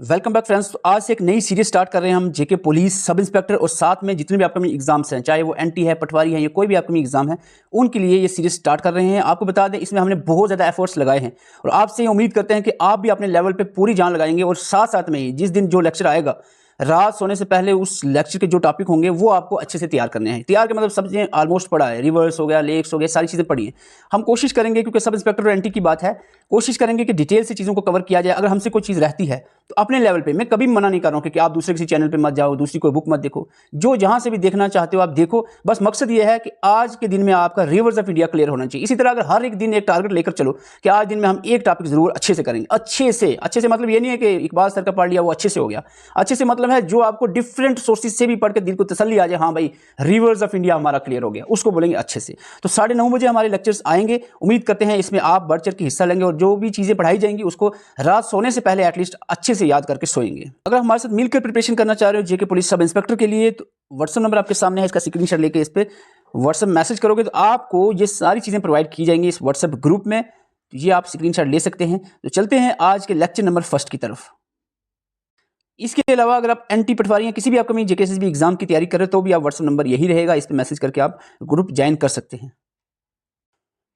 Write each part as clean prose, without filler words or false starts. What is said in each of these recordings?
Welcome back friends. तो आज से एक नई सीरीज स्टार्ट कर रहे हैं हम जेके पुलिस सब इंस्पेक्टर और साथ में जितने भी अपकमिंग एग्जाम्स हैं, चाहे वो एनटी है, पटवारी है या कोई भी अपकमिंग एग्जाम है, उनके लिए ये सीरीज स्टार्ट कर रहे हैं। आपको बता दें इसमें हमने बहुत ज़्यादा एफर्ट्स लगाए हैं और आपसे उम्मीद करते हैं कि आप भी अपने लेवल पे पूरी जान लगाएंगे और साथ साथ में ही जिस दिन जो लेक्चर आएगा रात सोने से पहले उस लेक्चर के जो टॉपिक होंगे वो आपको अच्छे से तैयार करने हैं। तैयार के मतलब सब चीज़ें ऑलमोस्ट पढ़ा है, रिवर्स हो गया, लेक्स हो गया, सारी चीज़ें पढ़ी हैं। हम कोशिश करेंगे क्योंकि सब इंस्पेक्टर और एनटी की बात है, कोशिश करेंगे कि डिटेल से चीज़ों को कवर किया जाए। अगर हमसे कोई चीज़ रहती है तो अपने लेवल पे, मैं कभी मना नहीं कर रहा हूँ कि आप दूसरे किसी चैनल पे मत जाओ, दूसरी कोई बुक मत देखो, जो जहाँ से भी देखना चाहते हो आप देखो। बस मकसद ये है कि आज के दिन में आपका रिवर्स ऑफ इंडिया क्लियर होना चाहिए। इसी तरह अगर हर एक दिन एक टारगेट लेकर चलो कि आज दिन में हम एक टॉपिक जरूर अच्छे से करेंगे। अच्छे से मतलब ये नहीं है कि इकबाल सर का पढ़ लिया वो अच्छे से हो गया। अच्छे से मतलब है जो आपको डिफरेंट सोर्सेज से भी पढ़ के दिल को तसल्ली आ जाए, हाँ भाई रिवर्स ऑफ इंडिया हमारा क्लियर हो गया, उसको बोलेंगे अच्छे से। तो 9:30 बजे हमारे लेक्चर्स आएंगे। उम्मीद करते हैं इसमें आप बढ़ चढ़ के हिस्सा लेंगे और जो भी चीज़ें पढ़ाई जाएंगी उसको रात सोने से पहले एटलीस्ट अच्छे से याद करके सोएंगे। अगर हमारे साथ मिलकर प्रिपरेशन करना चाह रहे हो जेके पुलिस सब इंस्पेक्टर के लिए, तो व्हाट्सएप नंबर आपके सामने है, इसका स्क्रीनशॉट लेके इस पे व्हाट्सएप मैसेज करोगे तो आपको ये सारी चीज़ें प्रोवाइड की जाएंगी इस व्हाट्सएप ग्रुप में। तो ये आप स्क्रीनशॉट ले सकते हैं। तो चलते हैं आज के लेक्चर नंबर 1 की तरफ। इसके अलावा अगर आप एनटी पटवारी या किसी भी अपकमिंग जेकेएसएसबी एग्जाम की तैयारी कर रहे हो तो भी आप व्हाट्सएप नंबर यही रहेगा, इस पर मैसेज करके आप ग्रुप ज्वाइन कर सकते हैं।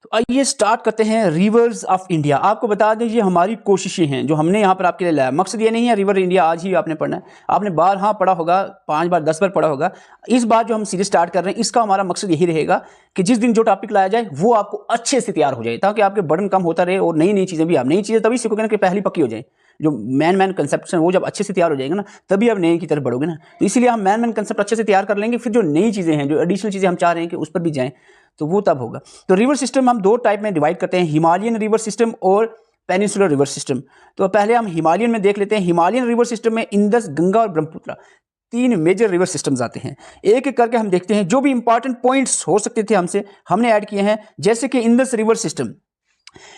तो आइए स्टार्ट करते हैं रिवर्स ऑफ इंडिया। आपको बता दें ये हमारी कोशिशें हैं जो हमने यहाँ पर आपके लिए लाया। मकसद ये नहीं है रिवर इंडिया आज ही आपने पढ़ना है, आपने बार हाँ पढ़ा होगा, 5 बार 10 बार पढ़ा होगा। इस बार जो हम सीरीज स्टार्ट कर रहे हैं इसका हमारा मकसद यही रहेगा कि जिस दिन जो टॉपिक लाया जाए वो आपको अच्छे से तैयार हो जाए, ताकि आपके बर्डन कम होता रहे और नई नई चीज़ें भी आप नई चीज़ें तभी सीखोगे ना कि पहली पक्की हो जाए। जो मैन कंसेप्ट है वो जब अच्छे से तैयार हो जाएगा ना तभी आप नए की तरफ बढ़ोगे ना। तो इसीलिए हम मैन कंसेप्ट अच्छे से तैयार कर लेंगे, फिर जो नई चीज़ें हैं, जो एडिशनल चीज़ें हम चाह रहे हैं कि उस पर भी जाएं, तो वो तब होगा। तो रिवर सिस्टम हम 2 टाइप में डिवाइड करते हैं, हिमालयन रिवर सिस्टम और पेनिनसुलर रिवर सिस्टम। तो पहले हम हिमालयन में देख लेते हैं। हिमालयन रिवर सिस्टम में इंडस, गंगा और ब्रह्मपुत्र 3 मेजर रिवर सिस्टम्स आते हैं। एक एक करके हम देखते हैं। जो भी इंपॉर्टेंट पॉइंट्स हो सकते थे हमने ऐड किए हैं। जैसे कि Indus river system,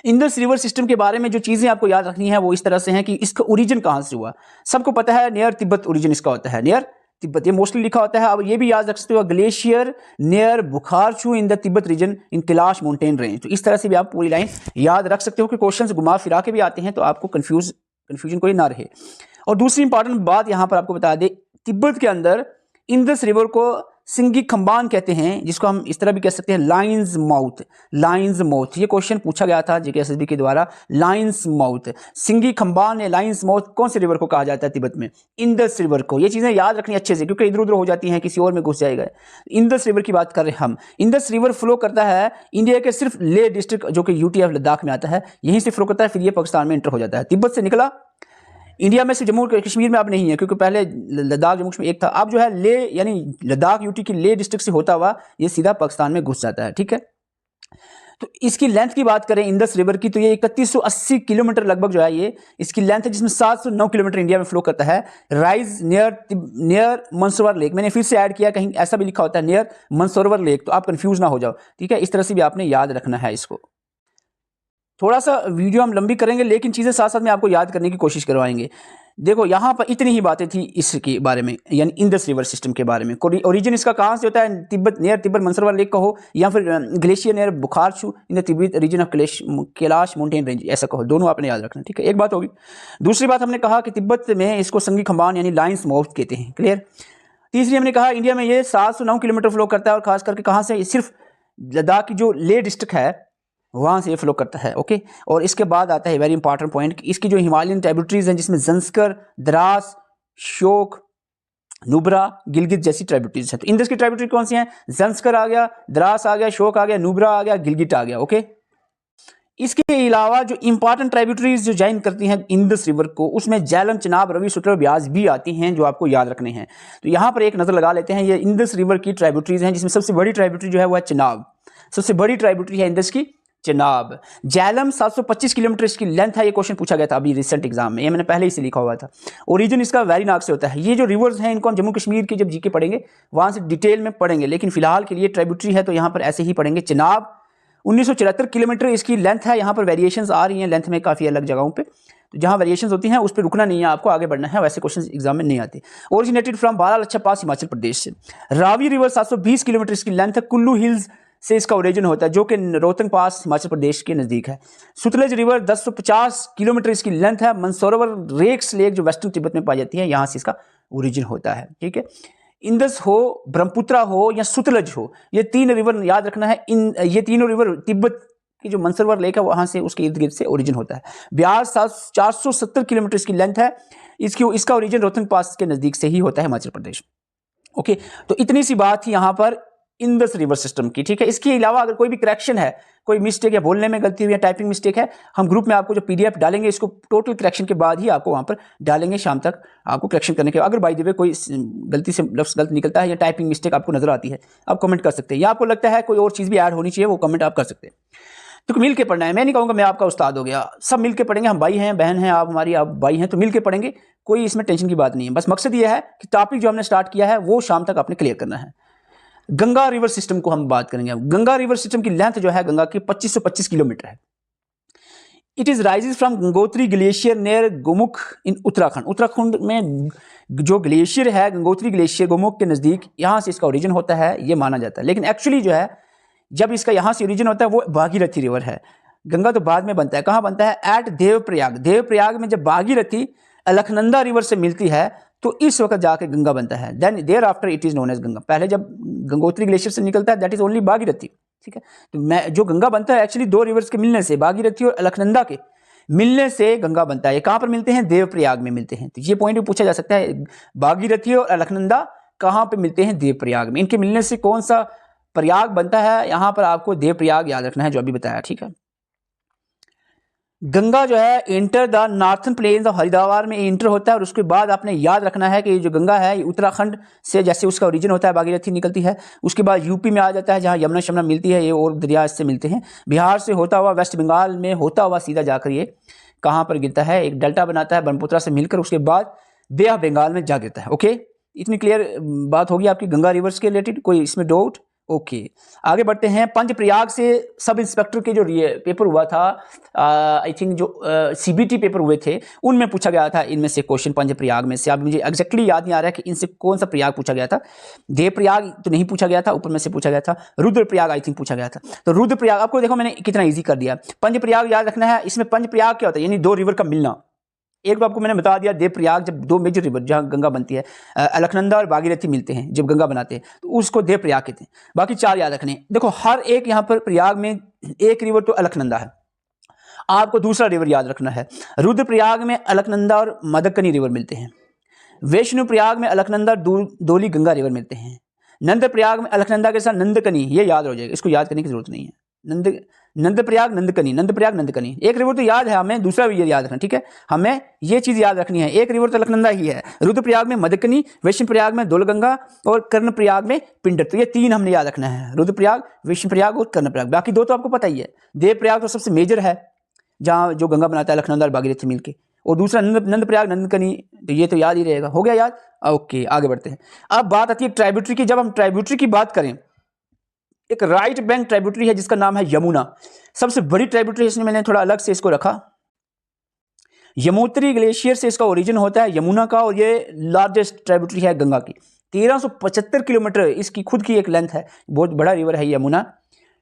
Indus river system के बारे में जो चीज़ें आपको याद रखनी है वो इस तरह से हैं कि इसका ओरिजिन कहाँ से हुआ। सबको पता है नियर तिब्बत ओरिजिन इसका होता है, नियर तिब्बत ये मोस्टली लिखा होता है। अब ये भी याद रख सकते हो glacier near Bokharchu in the Tibet region in Kailash mountain range. तो इस तरह से भी आप पूरी लाइन याद रख सकते हो कि क्वेश्चंस घुमा फिरा के भी आते हैं तो आपको कंफ्यूजन कोई ना रहे। और दूसरी इंपॉर्टेंट बात यहाँ पर आपको बता दे, तिब्बत के अंदर इंडस रिवर को सिंगी खंबान कहते हैं, जिसको हम इस तरह भी कह सकते हैं लाइन्स माउथ। ये क्वेश्चन पूछा गया था जेकेएसएसबी के द्वारा। लाइन्स माउथ, सिंगी खंबान या लाइन्स माउथ कौन से रिवर को कहा जाता है तिब्बत में? इंडस रिवर को। ये चीज़ें याद रखनी अच्छे से क्योंकि इधर उधर हो जाती हैं, किसी और में घुस जाएगा। इंडस रिवर की बात कर रहे हैं हम। इंडस रिवर फ्लो करता है इंडिया के सिर्फ लेह डिस्ट्रिक्ट जो कि यूटी ऑफ लद्दाख में आता है, यहीं से फ्लो करता है, फिर ये पाकिस्तान में एंटर हो जाता है। तिब्बत से निकला इंडिया में से जम्मू कश्मीर में अब नहीं है क्योंकि पहले लद्दाख जम्मू कश्मीर एक था। अब जो है ले यानी लद्दाख यूटी की ले डिस्ट्रिक्ट से होता हुआ ये सीधा पाकिस्तान में घुस जाता है। ठीक है, तो इसकी लेंथ की बात करें इंडस रिवर की तो ये 3180 किलोमीटर लगभग जो है ये इसकी लेंथ है, जिसमें 709 किलोमीटर इंडिया में फ्लो करता है। राइज नियर मंसरोवर लेक, मैंने फिर से ऐड किया, कहीं ऐसा भी लिखा होता है नियर मंसरोवर लेक, तो आप कंफ्यूज ना हो जाओ। ठीक है, इस तरह से भी आपने याद रखना है इसको। थोड़ा सा वीडियो हम लंबी करेंगे लेकिन चीज़ें साथ साथ में आपको याद करने की कोशिश करवाएंगे। देखो यहाँ पर इतनी ही बातें थी इसके बारे में, यानी इंडस रिवर सिस्टम के बारे में। ओरिजिन इसका कहाँ से होता है? तिब्बत नियर तिब्बत मंसरोवर लेक कहो या फिर glacier near Bokharchu in the Tibet region of Kailash mountain range, ऐसा कहो। दोनों आपने याद रखना। ठीक है, एक बात होगी। दूसरी बात हमने कहा कि तिब्बत में इसको संगी खंबान यानी लाइन्स माउथ कहते हैं। क्लियर। तीसरी हमने कहा इंडिया में ये 709 किलोमीटर फ्लो करता है और खास करके कहाँ से? सिर्फ लद्दाख की जो लेह डिस्ट्रिक्ट है वहाँ से ये फ्लो करता है। ओके, और इसके बाद आता है वेरी इंपॉर्टेंट पॉइंट कि इसकी जो हिमालयन ट्राइब्यूटरीज हैं जिसमें जंस्कर, द्रास, शोक, नुब्रा, गिलगित जैसी ट्राइब्यूटरीज है। तो इंडस की ट्राइब्यूटरी कौन सी हैं? जंस्कर आ गया, द्रास आ गया, शोक आ गया, नुब्रा आ गया, गिलगित आ गया। ओके, इसके अलावा जो इंपॉर्टेंट ट्राइब्यूटरीज जो ज्वाइन करती हैं इंडस रिवर को, उसमें झेलम, चनाब, रवि, सुत्र, ब्यास भी आती हैं जो आपको याद रखने हैं। तो यहाँ पर एक नज़र लगा लेते हैं। ये इंडस रिवर की ट्राइब्यूटरीज हैं जिसमें सबसे बड़ी ट्राइब्यूटरी जो है वो है चनाब। सबसे बड़ी ट्राइब्यूटरी है इंडस की चनाब। झेलम 725 किलोमीटर इसकी लेंथ है। ये क्वेश्चन पूछा गया था अभी रिसेंट एग्जाम में, ये मैंने पहले ही से लिखा हुआ था। ओरिजिन इसका वेरीनाग से होता है। ये जो रिवर्स हैं इनको हम जम्मू कश्मीर के जब जीके पढ़ेंगे वहाँ से डिटेल में पढ़ेंगे, लेकिन फिलहाल के लिए ट्राइब्यूटरी है तो यहाँ पर ऐसे ही पढ़ेंगे। चनाब 1974 किलोमीटर इसकी लेंथ है। यहाँ पर वेरिएशंस आ रही हैं लेंथ में काफ़ी अलग जगहों पे, तो जहाँ वेरिएशंस होती हैं उस पर रुकना नहीं है, आपको आगे बढ़ना है। वैसे क्वेश्चन एग्जाम में नहीं आते। ओरिजिनेटेड फ्रॉम बारालाचा पास हिमाचल प्रदेश से। रावी रिवर 720 किलोमीटर इसकी लेंथ है। कुल्लू हिल्स से इसका ओरिजिन होता है, जो कि रोहतंग पास हिमाचल प्रदेश के नज़दीक है। सतलज रिवर 1050 किलोमीटर इसकी लेंथ है। मंदसौर रेक्स लेक जो वेस्टर्न तिब्बत में पाई जाती है, यहाँ से इसका ओरिजिन होता है। ठीक है, इंदस हो, ब्रह्मपुत्रा हो या सतलज हो, ये तीन रिवर याद रखना है। ये तीनों रिवर तिब्बत की जो मंदसौर लेक है वहाँ से, उसके इर्द गिर्द से ओरिजिन होता है। ब्यास 470 किलोमीटर इसकी लेंथ है। इसका ओरिजिन रोहतंग पास के नज़दीक से ही होता है, हिमाचल प्रदेश। ओके, तो इतनी सी बात थी यहाँ पर इंदस रिवर सिस्टम की। ठीक है, इसके अलावा अगर कोई भी करेक्शन है, कोई मिस्टेक या बोलने में गलती हुई या टाइपिंग मिस्टेक है, हम ग्रुप में आपको जो पीडीएफ डालेंगे, इसको टोटल करेक्शन के बाद ही आपको वहाँ पर डालेंगे। शाम तक आपको करेक्शन करने के, अगर बाय द वे कोई गलती से लफ्ज़ गलत निकलता है या टाइपिंग मिस्टेक आपको नजर आती है, आप कमेंट कर सकते हैं, या आपको लगता है कोई और चीज़ भी ऐड होनी चाहिए, वो कमेंट आप कर सकते हैं। तो मिल के पढ़ना है। मैं नहीं कहूँगा मैं आपका उस्ताद हो गया, सब मिल के पढ़ेंगे। हम भाई हैं, बहन हैं, आप हमारी, आप भाई हैं, तो मिल के पढ़ेंगे। कोई इसमें टेंशन की बात नहीं है। बस मकसद ये है कि टॉपिक जो हमने स्टार्ट किया है वो शाम तक आपने क्लियर करना है। गंगा रिवर सिस्टम को हम बात करेंगे। गंगा रिवर सिस्टम की लेंथ जो है गंगा की 2525 किलोमीटर है। It is rises from Gangotri glacier near Gomukh in Uttarakhand. Uttarakhand में जो ग्लेशियर है गंगोत्री ग्लेशियर, गोमुख के नज़दीक, यहाँ से इसका ओरिजिन होता है, ये माना जाता है। लेकिन एक्चुअली जो है, जब इसका यहाँ से ओरिजिन होता है वो भागीरथी रिवर है। गंगा तो बाद में बनता है। कहाँ बनता है? एट देवप्रयाग। देवप्रयाग में जब भागीरथी अलकनंदा रिवर से मिलती है तो इस वक्त जाके गंगा बनता है। Then thereafter it is known as Ganga. पहले जब गंगोत्री ग्लेशियर से निकलता है दैट इज ओनली भागीरथी। ठीक है, तो मैं जो गंगा बनता है एक्चुअली दो रिवर्स के मिलने से, भागीरथी और अलकनंदा के मिलने से गंगा बनता है। ये कहाँ पर मिलते हैं? देवप्रयाग में मिलते हैं। तो ये पॉइंट भी पूछा जा सकता है, भागीरथी और अलकनंदा कहाँ पे मिलते हैं? देवप्रयाग में। इनके मिलने से कौन सा प्रयाग बनता है? यहाँ पर आपको देवप्रयाग याद रखना है, जो अभी बताया। ठीक है, गंगा जो है enter the northern plains of Haridwar में इंटर होता है, और उसके बाद आपने याद रखना है कि जो गंगा है ये उत्तराखंड से जैसे उसका ओरिजिन होता है, भागीरथी निकलती है, उसके बाद यूपी में आ जाता है जहाँ यमुना शमना मिलती है, ये और दरिया इससे मिलते हैं। बिहार से होता हुआ वेस्ट बंगाल में होता हुआ सीधा जाकर ये कहाँ पर गिरता है? एक डेल्टा बनाता है ब्रह्मपुत्रा से मिलकर, उसके बाद बे ऑफ बंगाल में जा गिरता है। ओके, इतनी क्लियर बात होगी आपकी गंगा रिवर्स के रिलेटेड, कोई इसमें डाउट? ओके, आगे बढ़ते हैं। पंचप्रयाग से सब इंस्पेक्टर के जो पेपर हुआ था, आई थिंक जो सीबीटी पेपर हुए थे, उनमें पूछा गया था इनमें से क्वेश्चन पंचप्रयाग में से। अब मुझे एग्जैक्टली याद नहीं आ रहा है कि इनसे कौन सा प्रयाग पूछा गया था। देवप्रयाग तो नहीं पूछा गया था, ऊपर में से पूछा गया था रुद्रप्रयाग, आई थिंक पूछा गया था। तो रुद्रप्रयाग आपको देखो मैंने कितना ईजी कर दिया। पंचप्रयाग याद रखना है। इसमें पंचप्रयाग क्या होता है? यानी दो रिवर का मिलना। एक तो आपको मैंने बता दिया, देवप्रयाग जब दो मेजर रिवर जहाँ गंगा बनती है, अलकनंदा और भागीरथी मिलते हैं जब गंगा बनाते हैं, तो उसको देवप्रयाग कहते हैं। बाकी चार याद रखने। देखो हर एक यहाँ पर प्रयाग में एक रिवर तो अलकनंदा है, आपको दूसरा रिवर याद रखना है। रुद्रप्रयाग में अलकनंदा और मदकनी रिवर मिलते हैं। वैष्णु प्रयाग में अलकनंदा दोली गंगा रिवर मिलते हैं। नंद प्रयाग में अलकनंदा के साथ नंदकनी, ये याद हो जाएगा, इसको याद करने की जरूरत नहीं है। नंद प्रयाग नंदकनी, नंद प्रयाग नंदकनी, एक रिवर तो याद है हमें, दूसरा भी याद रखना। ठीक है, हमें ये चीज याद रखनी है, एक रिवर तो अलकनंदा ही है। रुद्रप्रयाग में मदकनी, वैष्णु प्रयाग में दोलगंगा और कर्ण प्रयाग में पिंडर। तो ये तीन हमने याद रखना है, रुद्रप्रयाग, वैष्णु प्रयाग और कर्ण प्रयाग। बाकी दो तो आपको पता ही है। देवप्रयाग तो सबसे मेजर है जहाँ जो गंगा बनाता है अलकनंदा और भागीरथी मिलके, और दूसरा नंद प्रयाग नंदकनी, तो ये तो याद ही रहेगा। हो गया याद? ओके, आगे बढ़ते हैं। अब बात आती है ट्राइब्यूटरी की। जब हम ट्राइब्यूटरी की बात करें, एक राइट बैंक ट्राइब्यूटरी है जिसका नाम है यमुना, सबसे बड़ी ट्राइब्यूटरी, इसमें मैंने थोड़ा अलग से इसको रखा। यमुनोत्री ग्लेशियर से इसका ओरिजिन होता है यमुना का, और ये लार्जेस्ट ट्राइब्यूटरी है गंगा की। 1375 किलोमीटर इसकी खुद की एक लेंथ है, बहुत बड़ा रिवर है यमुना।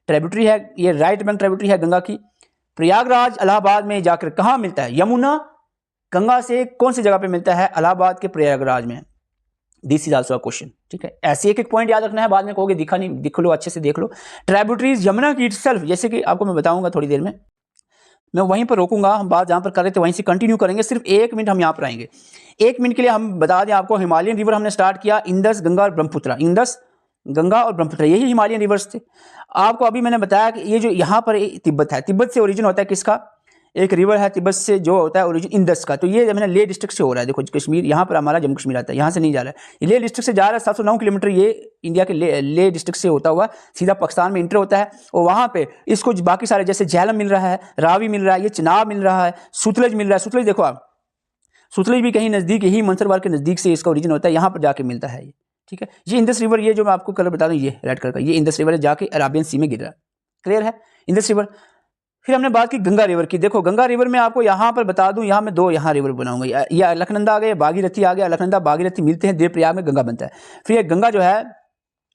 ट्राइब्यूटरी है ये, राइट बैंक ट्राइब्यूटरी है गंगा की। प्रयागराज इलाहाबाद में जाकर कहाँ मिलता है? यमुना गंगा से कौन सी जगह पे मिलता है? इलाहाबाद के प्रयागराज में। This is also a question. ठीक है, ऐसे एक एक पॉइंट याद रखना है, बाद में कहोगे दिखा नहीं, दिख लो, अच्छे से देख लो। ट्राइब्यूटरीज यमुना की इटसेल्फ, जैसे कि आपको मैं बताऊंगा थोड़ी देर में, मैं वहीं पर रोकूंगा, हम बात जहाँ पर कर रहे थे वहीं से कंटिन्यू करेंगे। सिर्फ 1 मिनट हम यहाँ पर आएंगे। 1 मिनट के लिए हम बता दें आपको, हिमालयन रिवर हमने स्टार्ट किया, इंदस, गंगा और ब्रह्मपुत्रा। इंदस, गंगा और ब्रह्मपुत्रा, यही हिमालयन रिवर्स थे। आपको अभी मैंने बताया कि ये जो यहाँ पर तिब्बत है, तिब्बत से ओरिजिन होता है किसका? एक रिवर है तिब्बत से जो होता है ओरिजिन इंदस का। तो ये मैंने लेह डिस्ट्रिक्ट से हो रहा है। देखो कश्मीर, यहाँ पर हमारा जम्मू कश्मीर आता है, यहाँ से नहीं जा रहा है, ये लेह डिस्ट्रिक्ट से जा रहा है। 709 किलोमीटर ये इंडिया के लेह डिस्ट्रिक्ट से होता हुआ सीधा पाकिस्तान में इंटर होता है, और वहाँ पे इसको बाकी सारे जैसे झेलम मिल रहा है, रावी मिल रहा है, ये चिनाब मिल रहा है, सुतलज मिल रहा है। सुतलज देखो आप, सुतलज भी कहीं नज़दीक, यही मंसरवाल के नज़दीक से इसका ओरिजिन होता है, यहाँ पर जाके मिलता है ये। ठीक है, ये इंदस रिवर, ये जो मैं आपको कलर बता दूँ, ये रेड कलर का, ये इंदस रिवर है, जाके अराबियन सी में गिर रहा है। क्लियर है? Indus river. फिर हमने बात की गंगा रिवर की। देखो गंगा रिवर में आपको यहाँ पर बता दूं, यहाँ मैं दो यहाँ रिवर बनाऊंगा, या अलकनंदा आ गया, भागीरथी आ गया। अलकनंदा भागीरथी मिलते हैं, देवप्रयाग में गंगा बनता है। फिर ये गंगा जो है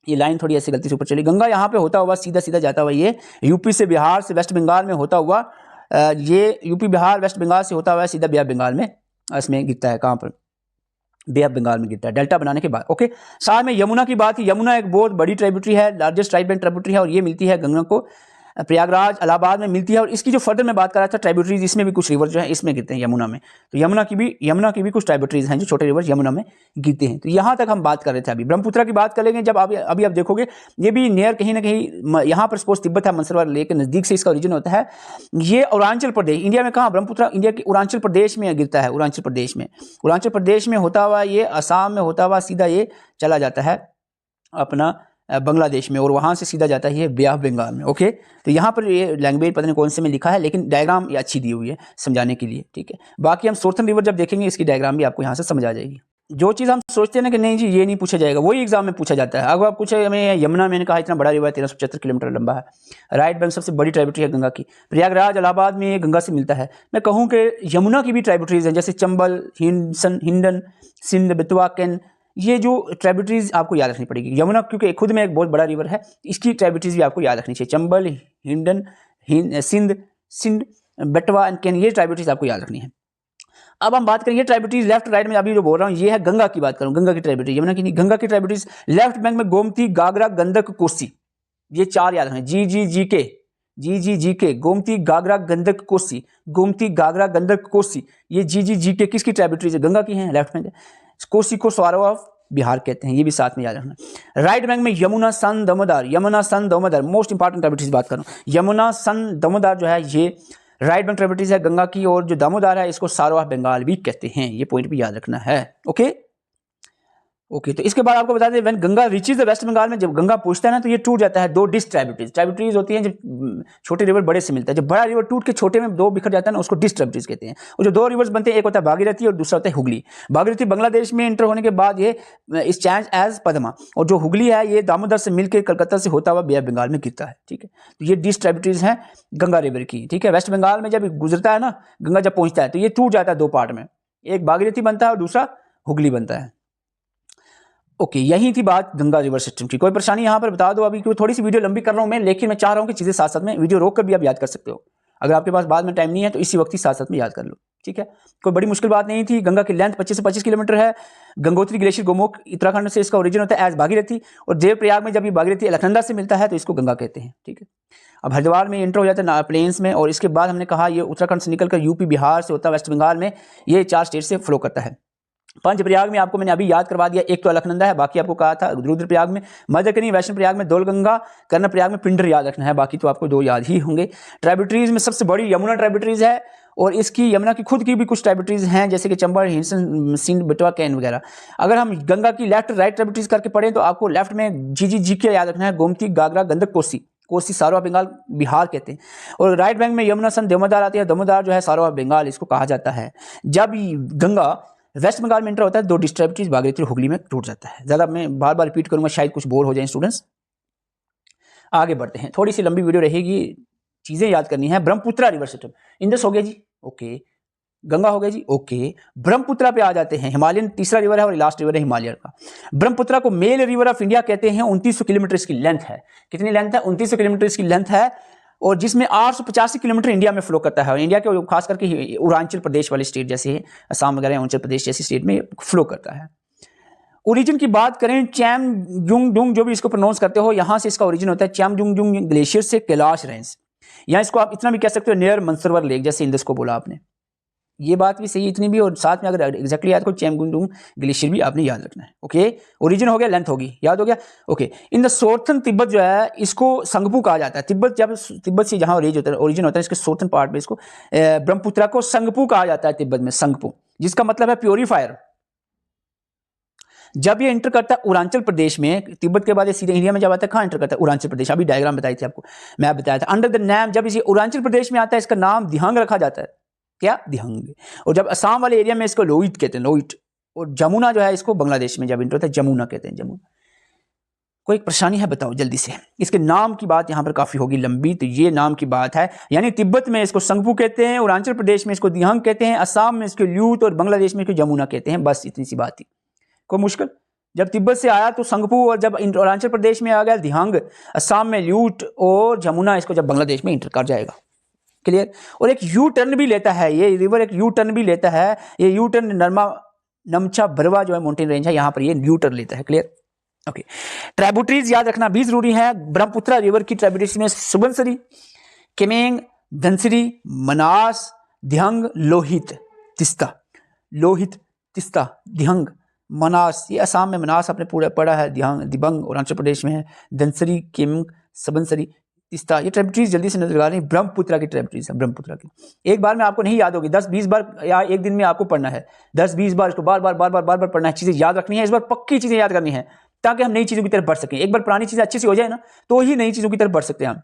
ये लाइन थोड़ी ऐसे गलती से ऊपर चली। गंगा यहाँ पे होता हुआ सीधा सीधा जाता हुआ ये यूपी से बिहार से वेस्ट बंगाल में होता हुआ ये यूपी बिहार वेस्ट बंगाल से होता हुआ सीधा बे ऑफ बंगाल में इसमें गिरता है। कहाँ पर? बे ऑफ बंगाल में गिरता है डेल्टा बनाने के बाद। ओके, साथ में यमुना की बात। यमुना एक बहुत बड़ी ट्राइब्यूटरी है, लार्जेस्ट ट्राइब ट्राइब्यूटरी है, और ये मिलती है गंगा को प्रयागराज इलाहाबाद में मिलती है। और इसकी जो फर्दर मैं बात कर रहा था ट्राइब्यूटरीज, इसमें भी कुछ रिवर जो है इसमें गिरते हैं यमुना में। तो यमुना की भी कुछ ट्राइब्यूटरीज हैं जो छोटे रिवर यमुना में गिरते हैं। तो यहाँ तक हम बात कर रहे थे। अभी ब्रह्मपुत्र की बात करेंगे जब अभी आप देखोगे ये भी नियर कहीं ना कहीं यहाँ पर सपोज तिब्बत है, मनसरवार लेक के नज़दीक से इसका ओरिजिन होता है। ये अरुणाचल प्रदेश, इंडिया में कहाँ? ब्रह्मपुत्र इंडिया के अरुणाचल प्रदेश में गिरता है। अरुणाचल प्रदेश में होता हुआ ये असम में होता हुआ सीधा ये चला जाता है अपना बांग्लादेश में, और वहाँ से सीधा जाता है ये बे ऑफ बंगाल में। ओके, तो यहाँ पर ये लैंग्वेज पता नहीं कौन से में लिखा है, लेकिन डायग्राम ये अच्छी दी हुई है समझाने के लिए। ठीक है, बाकी हम सोर्थन रिवर जब देखेंगे इसकी डायग्राम भी आपको यहाँ से समझ आ जाएगी। जो चीज़ हम सोचते हैं ना कि नहीं जी ये नहीं पूछा जाएगा, वही एग्जाम में पूछा जाता है। अगर आप पूछे हमें यमुना, मैंने कहा इतना बड़ा रिवर है, 1375 किलोमीटर लंबा है, राइट बैंक सबसे बड़ी ट्राइब्यूटरी है गंगा की, प्रयागराज इलाहाबाद में गंगा से मिलता है। मैं कहूँ कि यमुना की भी ट्राइब्यूटरीज हैं, जैसे चंबल, हिंडन, सिंध, बेतवा, केन, ये जो ट्राइब्यूटरीज आपको याद रखनी पड़ेगी। यमुना क्योंकि खुद में एक बहुत बड़ा रिवर है, इसकी ट्राइब्यूटरीज भी आपको याद रखनी चाहिए। चंबल, हिंडन, सिंध, बेतवा एंड केन, ये ट्राइब्यूटरीज आपको याद रखनी है। अब हम बात करेंगे ट्राइब्यूटरीज लेफ्ट राइट में। अभी जो बोल रहा हूँ ये है गंगा की बात करूँ, गंगा की ट्राइब्यूटरी, यमुना की नहीं। गंगा की ट्राइब्यूटरीज लेफ्ट बैंक में गोमती, गागरा, गंडक, कोसी, ये चार याद रखें। जी के, गोमती, गागरा, गंडक, कोसी, गोमती, गागरा, गंडक, कोसी, ये जी के किसकी ट्राइब्यूटरीज है? गंगा की है, लेफ्ट बैंक। कोसी को स्वारो ऑफ बिहार कहते हैं, ये भी साथ में याद रखना। राइट बैंक में यमुना, सन, दामोदर, मोस्ट इंपॉर्टेंट ट्राइब्यूटरीज बात करूं, यमुना, सन, दामोदर जो है ये राइट बैंक ट्राइब्यूटरीज है गंगा की, और जो दामोदर है इसको सारो ऑफ बंगाल भी कहते हैं। ये पॉइंट भी याद रखना है। ओके, तो इसके बाद आपको बता दें when Ganga reaches the West Bengal में, जब गंगा पहुंचता है ना तो ये टूट जाता है दो डिस्क ट्राइब्यूटरीज होती हैं। जब छोटे रिवर बड़े से मिलता है, जब बड़ा रिवर टूट के छोटे में दो बिखर जाता है ना उसको डिस्क ट्राइब्यूटरीज कहते हैं। और जो दो रिवर्स बनते हैं, एक होता है भागीरथी और दूसरा होता है हुगली। भागीरथी बांग्लादेश में एंटर होने के बाद ये इस चेंज एज पद्मा, और जो हुगली है ये दामोदर से मिलकर कलकत्ता से होता हुआ बे ऑफ बंगाल में गिरता है। ठीक है, तो ये डिस्क ट्राइब्यूटरीज हैं गंगा रिवर की। ठीक है, वेस्ट बंगाल में जब गुजरता है ना गंगा, जब पहुंचता है तो ये टूट जाता है दो पार्ट में, एक भागीरथी बनता है और दूसरा हुगली बनता है। ओके, यही थी बात गंगा रिवर सिस्टम की। कोई परेशानी यहाँ पर बता दो अभी, क्योंकि थोड़ी सी वीडियो लंबी कर रहा हूँ मैं, लेकिन मैं चाह रहा हूँ कि चीज़ें साथ साथ में वीडियो रोक कर भी आप याद कर सकते हो। अगर आपके पास बाद में टाइम नहीं है तो इसी वक्त ही साथ साथ में याद कर लो। ठीक है, कोई बड़ी मुश्किल बात नहीं थी। गंगा की लेंथ 25 से 25 किलोमीटर है। गंगोत्री ग्लेशियर गोमुख उत्तराखंड से इसका ओरिजिन होता है एज भागीरथी, और देवप्रयाग में जब ये भागीरथी अलकनंदा से मिलता है तो इसको गंगा कहते हैं। ठीक है, अब हरिद्वार में एंटर हो जाता है प्लेन्स में, और इसके बाद हमने कहा ये उत्तराखंड से निकलकर यूपी बिहार से होता है वेस्ट बंगाल में, ये 4 स्टेट से फ्लो करता है। पंचप्रयाग में आपको मैंने अभी याद करवा दिया, एक तो अलकनंदा है, बाकी आपको कहा था रुद्रप्रयाग में, मध्यकनी वैष्णव प्रयाग में दौलगंगा, कर्णप्रयाग में पिंडर याद रखना है, बाकी तो आपको 2 याद ही होंगे। ट्राइब्यूटरीज में सबसे बड़ी यमुना ट्राइब्यूटरीज है, और इसकी यमुना की खुद की भी कुछ ट्राइब्यूटरीज हैं जैसे कि चंबल, हिंसन, सिंध, बेतवा, कैन वगैरह। अगर हम गंगा की लेफ्ट राइट ट्राइब्यूटरीज करके पढ़ें तो आपको लेफ्ट में जी के याद रखना है, गोमती, गागरा, गंडक, कोसी सारो ऑफ बंगाल बिहार कहते हैं। और राइट बैंक में यमुना, सन, दामोदर आती है। दामोदर जो है सारो ऑफ बंगाल इसको कहा जाता है। जब गंगा वेस्ट बंगाल में एंटर होता है, 2 डिस्क ट्राइब्यूटरीज भागीरथी हुगली में टूट जाता है। ज़्यादा मैं बार बार रिपीट करूंगा, शायद कुछ बोर हो जाए स्टूडेंट्स। आगे बढ़ते हैं, थोड़ी सी लंबी वीडियो रहेगी, चीज़ें याद करनी है। ब्रह्मपुत्र रिवर सिस्टम, इंदस हो गया जी, ओके। गंगा हो गया जी, ओके। ब्रह्मपुत्र पे आ जाते हैं, हिमालयन तीसरा रिवर है और लास्ट रिवर है हिमालयन का। ब्रह्मपुत्र को मेल रिवर ऑफ इंडिया कहते हैं। 2900 किलोमीटर इसकी लेंथ है। कितनी लेंथ है? 2900 किलोमीटर इसकी लेंथ है, और जिसमें 885 किलोमीटर इंडिया में फ्लो करता है। और इंडिया के खास करके अरुणाचल प्रदेश वाले स्टेट जैसे असम वगैरह, अरुणाचल प्रदेश जैसे स्टेट में फ्लो करता है। ओरिजिन की बात करें, चैमजुंगडुंग जो भी इसको प्रोनाउंस करते हो, यहाँ से इसका ओरिजिन होता है चैमजुंगडुंग ग्लेशियर से कैलाश रेंज, या इसको आप इतना भी कह सकते हो नियर मनसरवर लेक, जैसे इंदस को बोला आपने। ये बात भी सही इतनी भी, और साथ में अगर एग्जैक्टली याद को चैमजुंगडुंग ग्लेशियर भी आपने याद रखना है। ओके, ओरिजिन हो गया, लेंथ होगी, याद हो गया। ओके, इन द सोर्थन तिब्बत जो है इसको संगपू कहा जाता है। तिब्बत जब तिब्बत से जहाँ ओरिजिन होता है इसके सोर्थन पार्ट में इसको ब्रह्मपुत्र को संगपू कहा जाता है, तिब्बत में संगपू, जिसका मतलब है प्योरीफायर। जब ये एंटर करता है अरुणाचल प्रदेश में, तिब्बत के बाद ये सीधे इंडिया में जब आता है, कहाँ एंटर करता है? अरुणाचल प्रदेश। अभी डायग्राम बताई थी आपको, मैप बताया था। अंडर द नाम, जब इसे अरुणाचल प्रदेश में आता है इसका नाम दिहांग रखा जाता है। क्या? दिहांग। और जब असम वाले एरिया में इसको लोहित कहते हैं, लोहित। और जमुना जो है इसको बांग्लादेश में जब एंटर होता है जमुना कहते हैं, जमुना। कोई परेशानी है बताओ जल्दी से? इसके नाम की बात यहाँ पर काफी होगी लंबी, तो ये नाम की बात है। यानी तिब्बत में इसको संगपू कहते हैं, अरुणाचल प्रदेश में इसको दिहांग कहते हैं, असम में इसको ल्यूत, और बांग्लादेश में इसको जमुना कहते हैं। बस इतनी सी बात थी। कोई मुश्किल? जब तिब्बत से आया तो संगपू, और जब अरुणाचल प्रदेश में आ गया दिहांग, असम में ल्यूट, और जमुना इसको जब बांग्लादेश में इंटर कर जाएगा। क्लियर। और एक यू टर्न भी लेता है ये रिवर, एक यू टर्न भी लेता है। ये यू टर्न नमचा बरवा जो है माउंटेन रेंज है, यहाँ पर ये यू टर्न लेता है। क्लियर। ओके। ट्राइब्यूटरीज याद रखना भी जरूरी है। ब्रह्मपुत्र रिवर की ट्राइब्यूटरीज में सुबनसिरी, केमेंग, धनसिरी, मनास, दिहंग, लोहित, तिस्ता, लोहित, तिस्ता, दिहंग, मनास। ये असम में मनास आपने पूरा पढ़ा है। दिबंग अरुणाचल प्रदेश में है। धनसिरी, केमेंग, सबनसरी, तिस्ता, ये ट्राइब्यूटरीज जल्दी से नजर आ रही है। ब्रह्मपुत्र की ट्राइब्यूटरीज है, ब्रह्मपुत्र की। एक बार में आपको नहीं याद होगी, 10-20 बार या एक दिन में आपको पढ़ना है। 10-20 बार इसको बार बार पढ़ना है, चीजें याद रखनी है। इस बार पक्की चीजें याद करनी है ताकि हम नई चीजों की तरफ बढ़ सकें। एक बार पुरानी चीजें अच्छी सी हो जाए ना, तो ही नई चीजों की तरफ बढ़ सकते हैं हम।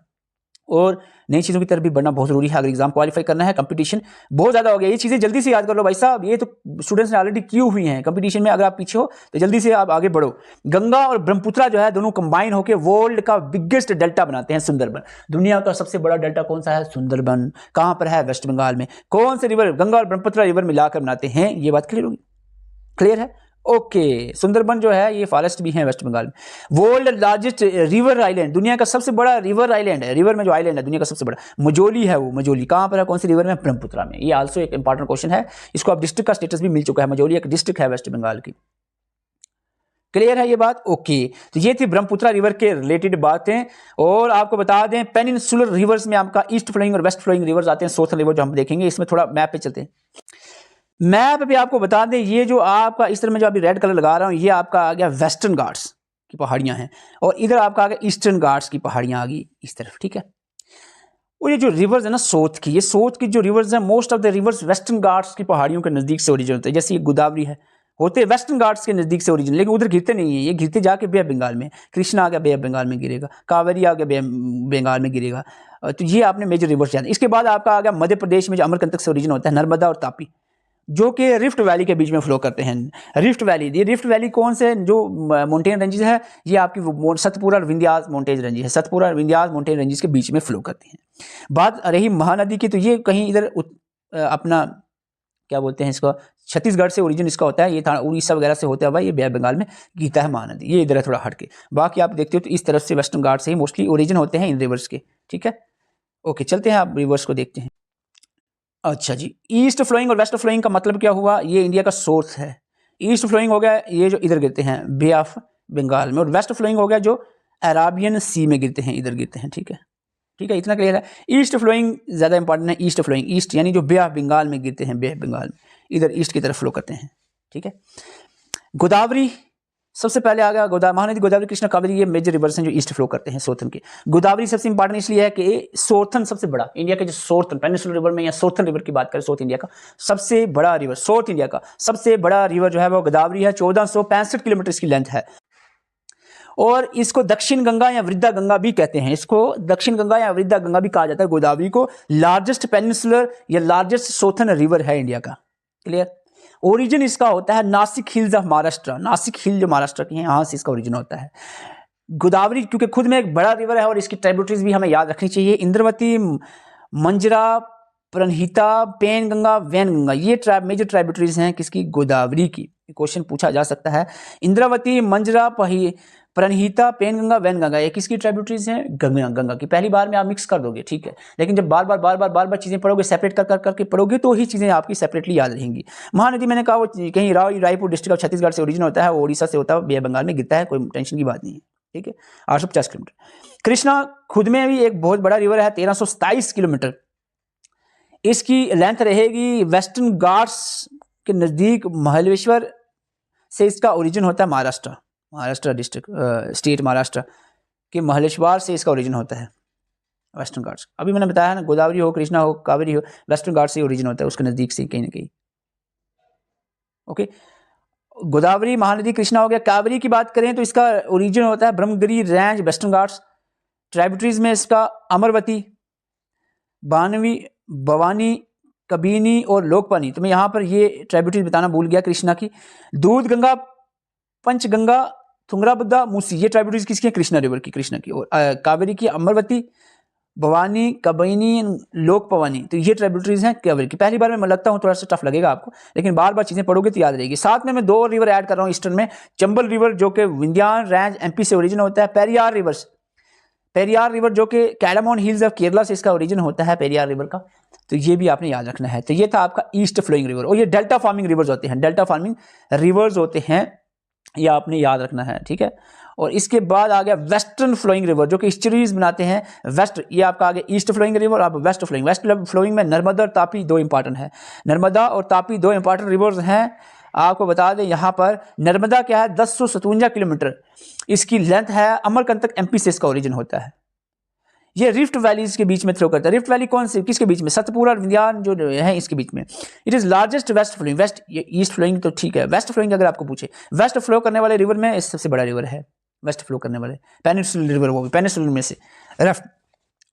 और नई चीज़ों की तरफ भी बढ़ना बहुत जरूरी है अगर एग्जाम क्वालिफाई करना है। कंपटीशन बहुत ज़्यादा हो गया, ये चीज़ें जल्दी से याद कर लो भाई साहब। ये तो स्टूडेंट्स ने ऑलरेडी की हुई हैं कंपटीशन में। अगर आप पीछे हो तो जल्दी से आप आगे बढ़ो। गंगा और ब्रह्मपुत्र जो है दोनों कंबाइन होकर वर्ल्ड का बिगेस्ट डेल्टा बनाते हैं सुंदरबन। दुनिया का सबसे बड़ा डेल्टा कौन सा है? सुंदरबन। कहाँ पर है? वेस्ट बंगाल में। कौन से रिवर? गंगा और ब्रह्मपुत्र रिवर मिलाकर बनाते हैं। ये बात क्लियर होगी? क्लियर है? ओके। सुंदरबन जो है ये फॉरेस्ट भी है वेस्ट बंगाल में। वर्ल्ड लार्जेस्ट रिवर आइलैंड, दुनिया का सबसे बड़ा रिवर आइलैंड है। रिवर में जो आइलैंड है दुनिया का सबसे बड़ा मजोली है। वो मजोली कहाँ पर है? कौन सी रिवर में? ब्रह्मपुत्र में। ये आल्सो एक इंपॉर्टेंट क्वेश्चन है। इसको अब डिस्ट्रिक्ट का स्टेटस भी मिल चुका है। मजोली एक डिस्ट्रिक्ट है वेस्ट बंगाल की। क्लियर है ये बात? ओके। तो ये थी ब्रह्मपुत्र रिवर के रिलेटेड बातें। और आपको बता दें पेनिनसुलर रिवर्स में आपका ईस्ट फ्लोइंग और वेस्ट फ्लोइंग रिवर्स आते हैं। सोथन रिवर जो हम देखेंगे, इसमें थोड़ा मैप पे चलते हैं। मैप पे आपको बता दें ये जो आपका इस तरह में जो अभी रेड कलर लगा रहा हूं, ये आपका आ गया वेस्टर्न घाट्स की पहाड़ियां हैं, और इधर आपका आ गया ईस्टर्न घाट्स की पहाड़ियां आ गई इस तरफ। ठीक है। और ये जो रिवर्स है ना साउथ की, ये साउथ की जो रिवर्स है, most of the reverse western Ghats की पहाड़ियों के नजदीक से ओरिजिन होते हैं। जैसे ये गोदावरी है, होते वेस्टर्न घाट्स के नजदीक से ओरिजिन, लेकिन उधर गिरते नहीं है। ये गिरते जाके बे ऑफ बंगाल में। कृष्णा आ गया बे ऑफ बंगाल में गिरेगा, कावेरी आ गया बे बंगाल में गिरेगा। तो ये आपने मेजर रिवर्स याद। इसके बाद आपका आ गया मध्य प्रदेश में जो अमरकंटक से ओरिजिन होता है, नर्मदा और तापी, जो कि रिफ्ट वैली के बीच में फ्लो करते हैं। रिफ्ट वैली, ये रिफ्ट वैली कौन से जो माउंटेन रेंजेस है, ये आपकी सतपुरा और विंध्यास माउंटेन रेंजेस है। सतपुरा और विंध्यास माउंटेन रेंजेस के बीच में फ्लो करते हैं। बात रही महानदी की, तो ये कहीं इधर अपना क्या बोलते हैं इसको, छत्तीसगढ़ से ओरिजिन इसका होता है। ये उड़ीसा वगैरह से होता है भाई, ये बे ऑफ बंगाल में गीता है महानदी। ये इधर है थोड़ा हट के। बाकी आप देखते हो तो इस तरफ से वेस्टर्न घाट से ही मोस्टली ओरिजिन होते हैं इन रिवर्स के। ठीक है। ओके, चलते हैं आप रिवर्स को देखते हैं। अच्छा जी, ईस्ट फ्लोइंग और वेस्ट फ्लोइंग का मतलब क्या हुआ? ये इंडिया का सोर्स है। ईस्ट फ्लोइंग हो गया ये जो इधर गिरते हैं बे ऑफ बंगाल में, और वेस्ट फ्लोइंग हो गया जो अराबियन सी में गिरते हैं, इधर गिरते हैं। ठीक है, ठीक है, इतना क्लियर है। ईस्ट फ्लोइंग ज़्यादा इंपॉर्टेंट है। ईस्ट फ्लोइंग, ईस्ट यानी जो बे ऑफ बंगाल में गिरते हैं, बे ऑफ बंगाल में इधर ईस्ट की तरफ फ्लो करते हैं। ठीक है। गोदावरी सबसे पहले आ गया। महानदी, गोदावरी, कृष्णा, कावेरी, ये मेजर रिवर्स हैं जो ईस्ट फ्लो करते हैं सोर्थन के। गोदावरी सबसे इंपॉर्टेंट इसलिए है कि सोर्थन सबसे बड़ा इंडिया के जो सोर्थन पेनिनसुलर रिवर में या सोर्थन रिवर की बात करें, साउथ इंडिया का सबसे बड़ा रिवर, साउथ इंडिया का सबसे बड़ा रिवर जो है वो गोदावरी है। 1465 किलोमीटर इसकी लेंथ है। और इसको दक्षिण गंगा या वृद्धा गंगा भी कहते हैं। इसको दक्षिण गंगा या वृद्धा गंगा भी कहा जाता है। गोदावरी को लार्जेस्ट पेनिनसुलर या लार्जेस्ट सोर्थन रिवर है इंडिया का। क्लियर। ओरिजिन इसका होता है नासिक हिल्स ऑफ महाराष्ट्र। नासिक हिल जो महाराष्ट्र की है, यहाँ से इसका ओरिजिन होता है। गोदावरी क्योंकि खुद में एक बड़ा रिवर है और इसकी ट्राइब्यूटरीज भी हमें याद रखनी चाहिए। इंद्रवती, मंजरा, प्रणहिता, पेन गंगा, वैन गंगा, ये मेजर ट्राइब्यूटरीज हैं किसकी? गोदावरी की। क्वेश्चन पूछा जा सकता है। इंद्रावती, मंजरा, प्रणहिता, पेन गंगा, वैन गंगा, ये किसकी ट्राइब्यूटरीज हैं? गंगा की। पहली बार में आप मिक्स कर दोगे, ठीक है, लेकिन जब बार बार चीजें पढ़ोगे, सेपरेट करके पढ़ोगे, तो ही चीजें आपकी सेपरेटली याद रहेंगी। महानदी मैंने कहा वो कहीं रायपुर डिस्ट्रिक्ट ऑफ छत्तीसगढ़ से ओरिजिन होता है, वो उड़ीसा से होता है, बे ऑफ बंगाल में गिरता है, कोई टेंशन की बात नहीं है। ठीक है। 850 किलोमीटर। कृष्णा खुद में भी एक बहुत बड़ा रिवर है, 1327 किलोमीटर इसकी लेंथ रहेगी। वेस्टर्न घाट्स के नजदीक महाबलेश्वर से इसका ओरिजिन होता है। महाराष्ट्र डिस्ट्रिक्ट स्टेट महाराष्ट्र के महाबलेश्वर से इसका ओरिजिन होता है। वेस्टर्न घाट्स, अभी मैंने बताया ना, गोदावरी हो, कृष्णा हो, कावेरी हो, वेस्टर्न घाट से ओरिजिन होता है, उसके नजदीक से कहीं ना कहीं। ओके। गोदावरी, महानदी, कृष्णा हो गया। कावेरी की बात करें तो इसका ओरिजिन होता है Brahmagiri range, western Ghats. Tributaries में इसका अमरवती, भवानी, कबिनी और लोकपानी। तो मैं यहाँ पर ये ट्राइब्यूटरीज बताना भूल गया कृष्णा की। दूध गंगा, पंचगंगा, तुंगराबद्दा, मूसी, ये ट्राइब्यूटरीज किसकी है? कृष्णा रिवर की, कृष्णा की। और कावेरी की अमरवती, भवानी, कबिनी, लोकपवानी, तो ये ट्रिब्यूटरीज हैं कावेरी की। पहली बार में लगता हूँ थोड़ा सा टफ लगेगा आपको, लेकिन बार बार चीज़ें पढ़ोगे तो याद रहेगी। साथ में मैं 2 रिवर ऐड कर रहा हूँ ईस्टर्न में, चंबल रिवर जो कि विंध्यान रेंज एमपी से ओरिजिन होता है, पेरियार रिवर जो कि कैडामोन हिल्स ऑफ केरला से इसका ओरिजिन होता है पेरियार रिवर का, तो ये भी आपने याद रखना है। तो ये था आपका ईस्ट फ्लोइंग रिवर। और ये डेल्टा फार्मिंग रिवर्स होते हैं, डेल्टा फार्मिंग रिवर्स होते हैं, ये आपने याद रखना है, ठीक है। और इसके बाद आ गया वेस्टर्न फ्लोइंग रिवर जो कि ईस्टरीज बनाते हैं। वेस्ट, ये आपका आगे ईस्ट फ्लोइंग रिवर, अब वेस्ट फ्लोइंग। वेस्ट फ्लोइंग में नर्मदा और तापी 2 इंपॉर्टेंट है, नर्मदा और तापी 2 इंपॉर्टेंट रिवर्स हैं। आपको बता दें यहाँ पर नर्मदा क्या है 1057 किलोमीटर इसकी लेंथ है, अमरकंटक एमपी से इसका ओरिजिन होता है। ये रिफ्ट वैलीज के बीच में फ्लो करता है। रिफ्ट वैली कौन से, किसके बीच में, सतपुरा और विंध्यान जो है इसके बीच में। It is largest west flowing, west, ये ईस्ट फ्लोइंग तो ठीक है, वेस्ट फ्लोइंग अगर आपको पूछे, वेस्ट फ्लो करने वाले रिवर में सबसे बड़ा रिवर है वेस्ट फ्लो करने वाले, पेनिनसुलर रिवर, वो भी पेनिनसुलर में से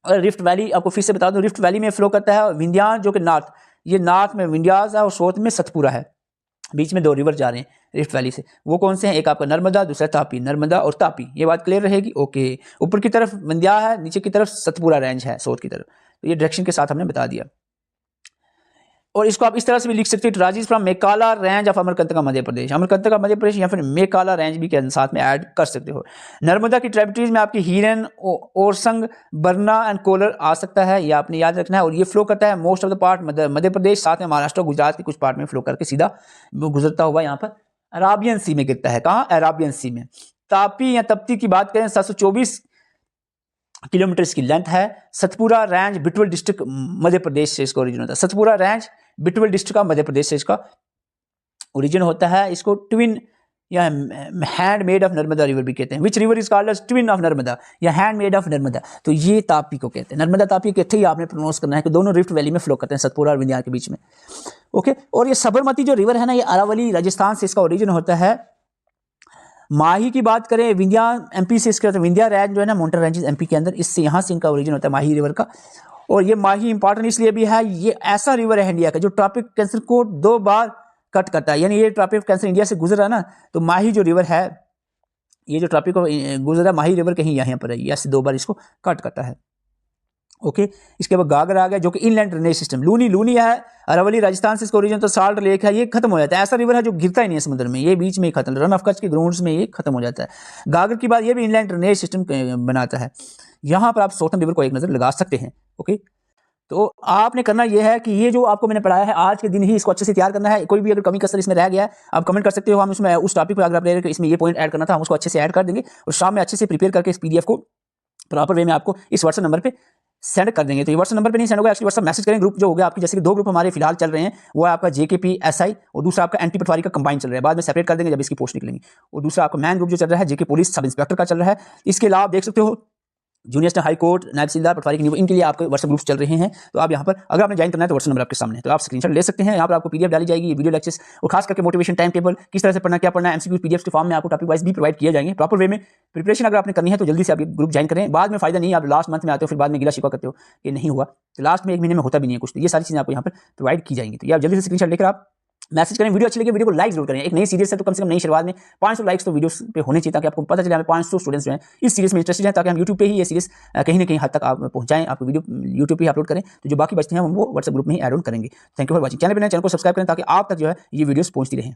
रिफ्ट वैली। आपको फिर से बता दूं, रिफ्ट वैली में फ्लो करता है विंध्यान जो कि नॉर्थ, ये नॉर्थ में विंध्यास है और साउथ में सतपुरा है, बीच में 2 रिवर जा रहे हैं रिफ्ट वैली से। वो कौन से हैं, एक आपका नर्मदा, दूसरा तापी, नर्मदा और तापी, ये बात क्लियर रहेगी। ओके, ऊपर की तरफ विंध्या है, नीचे की तरफ सतपुरा रेंज है साउथ की तरफ, तो ये डायरेक्शन के साथ हमने बता दिया। और इसको आप इस तरह से भी लिख सकते हो, राजीज from Mekala range of Amarkantak Madhya Pradesh, Amarkantak Madhya Pradesh या फिर मेकाला रेंज भी के साथ में ऐड कर सकते हो। नर्मदा की ट्रिब्यूटरीज में आपकी हीरन, ओरसंग, बरना एंड कोलर आ सकता है, ये आपने याद रखना है। और ये फ्लो करता है most of the part Madhya Pradesh, साथ में महाराष्ट्र, गुजरात के कुछ पार्ट में फ्लो करके सीधा गुजरता हुआ यहाँ पर अराबियन सी में गिरता है। कहाँ, अराबियन सी में। तापी या तप्ती की बात करें 724 किलोमीटर इसकी लेंथ है। सतपुरा रेंज बिटवल डिस्ट्रिक्ट मध्य प्रदेश से इसका ओरिजिन होता है। सतपुरा रेंज बिटवल डिस्ट्रिक्ट का मध्य प्रदेश से इसका ओरिजिन होता है। इसको ट्विन या handmaid of Narmada river भी कहते हैं। Which river is called as twin of Narmada या हैंड मेड ऑफ नर्मदा, तो ये तापी को कहते हैं। नर्मदा तापी कहते ही आपने प्रोनाउंस करना है कि दोनों रिफ्ट वैली में फ्लो करते हैं, सतपुरा और विंध्या के बीच में। ओके, और ये साबरमती जो रिवर है ना, ये अरावली राजस्थान से इसका ओरिजिन होता है। माही की बात करें, विंध्या एमपी से इसका, विंध्या रेंज जो है ना, माउंटेन रेंजेस एमपी के अंदर, इससे यहाँ से इनका ओरिजिन होता है माही रिवर का। और ये माही इंपॉर्टेंट इसलिए भी है, ये ऐसा रिवर है इंडिया का जो ट्रॉपिक कैंसर को 2 बार कट करता है, यानी ये ट्रॉपिक कैंसर इंडिया से गुजरा ना, तो माही जो रिवर है, ये जो ट्रॉपिक गुजरा माही रिवर कहीं यहाँ पर है, ऐसे 2 बार इसको कट करता है। ओके, इसके बाद गागर आ गया जो कि इनलैंड ड्रेनेज सिस्टम। लूनी है अरावली राजस्थान से इसका ओरिजिन, तो साल्ट लेक है, ये खत्म हो जाता है। ऐसा रिवर है जो गिरता ही नहीं है समुद्र में, ये बीच में ही खत्म, रन ऑफ कच्छ के ग्राउंड्स में ये खत्म हो जाता है। गागर की बात, ये भी इनलैंड ड्रेनेज सिस्टम बनाता है। यहाँ पर आप सोतन रिवर को एक नज़र लगा सकते हैं। ओके, तो आपने करना यह है कि ये जो आपको मैंने पढ़ाया है आज के दिन ही इसको अच्छे से तैयार करना है। कोई भी अगर कमी कसर इसमें रह गया है आप कमेंट कर सकते हो, हम उसमें उस टॉपिक पर अगर आप इसमें ये पॉइंट ऐड करना था हम उसको अच्छे से ऐड कर देंगे, और शाम में अच्छे से प्रिपेयर करके इस PDF को प्रॉपर वे में आपको इस व्हाट्सएप नंबर पे सेंड कर देंगे। तो ये व्हाट्सएप नंबर पे नहीं सेंड होगा, एक्चुअली व्हाट्सएप मैसेज करें। ग्रुप जो होगा आपकी, जैसे कि 2 ग्रुप हमारे फिलहाल चल रहे हैं, वो है आपका JKP SI और दूसरा आपका एंटी पटवारी का कंबाइन चल रहा है, बाद में सेपरेट कर देंगे जब इसकी पोस्ट निकलेंगी। और दूसरा आपका मैन ग्रुप जो चल रहा है JK पुलिस सब इंस्पेक्टर का चल रहा है। इसके अलावा आप देख सकते हो जूनियर हाई कोर्ट, नायब तहसीलदार, पटवारी की, इनके लिए आपके व्हाट्सएप ग्रुप्स चल रहे हैं। तो आप यहाँ पर अगर आपने ज्वाइन करना है तो व्हाट्सएप नंबर आपके सामने, तो आप स्क्रीनशॉट ले सकते हैं। यहाँ पर आपको PDF डाली जाएगी, वीडियो लेक्चर्स और खास करके मोटिवेशन टाइम टेबल, किस तरह से पढ़ना, क्या पढ़ना है, MCQ PDF के फॉर्म में आपको टॉपिक वाइज भी प्रोवाइड किए जाएंगे। प्रॉपर वे में प्रिपरेशन अगर आपने करनी है तो जल्दी से आप ग्रुप ज्वाइन करें, बाद में फायदा नहीं है। आप लास्ट मंथ में आते हो फिर बाद में गिला शिकवा करते हो कि नहीं हुआ, तो लास्ट में 1 महीने में होता भी नहीं है कुछ, तो ये सारी चीज़ें आपको यहाँ पर प्रोवाइड की जाएंगी। तो ये आप जल्दी से स्क्रीनशॉट लेकर आप मैसेज करें। वीडियो अच्छी लगे वीडियो को लाइक जरूर करें। एक नई सीरीज है तो कम से कम नई शुरुआत में 500 लाइक्स तो वीडियो पे होने चाहिए, ताकि आपको पता चले हमें 500 स्टूडेंट्स जो हैं इस सीरीज में इंटरेस्टेड हैं, ताकि हम यूट्यूब पे ही ये सीरीज कहीं ना कहीं हद तक आप पहुंचाएं, आपको वीडियो यूट्यूब पे ही अपलोड करें। तो जो बाकी बचते हैं हम वो व्हाट्सएप ग्रुप में ही ऐड ऑन करेंगे। Thank you for watching. Channel पर नए चैनल को सब्सक्राइब करें ताकि आप तक जो है ये वीडियोस पहुंचती रहें।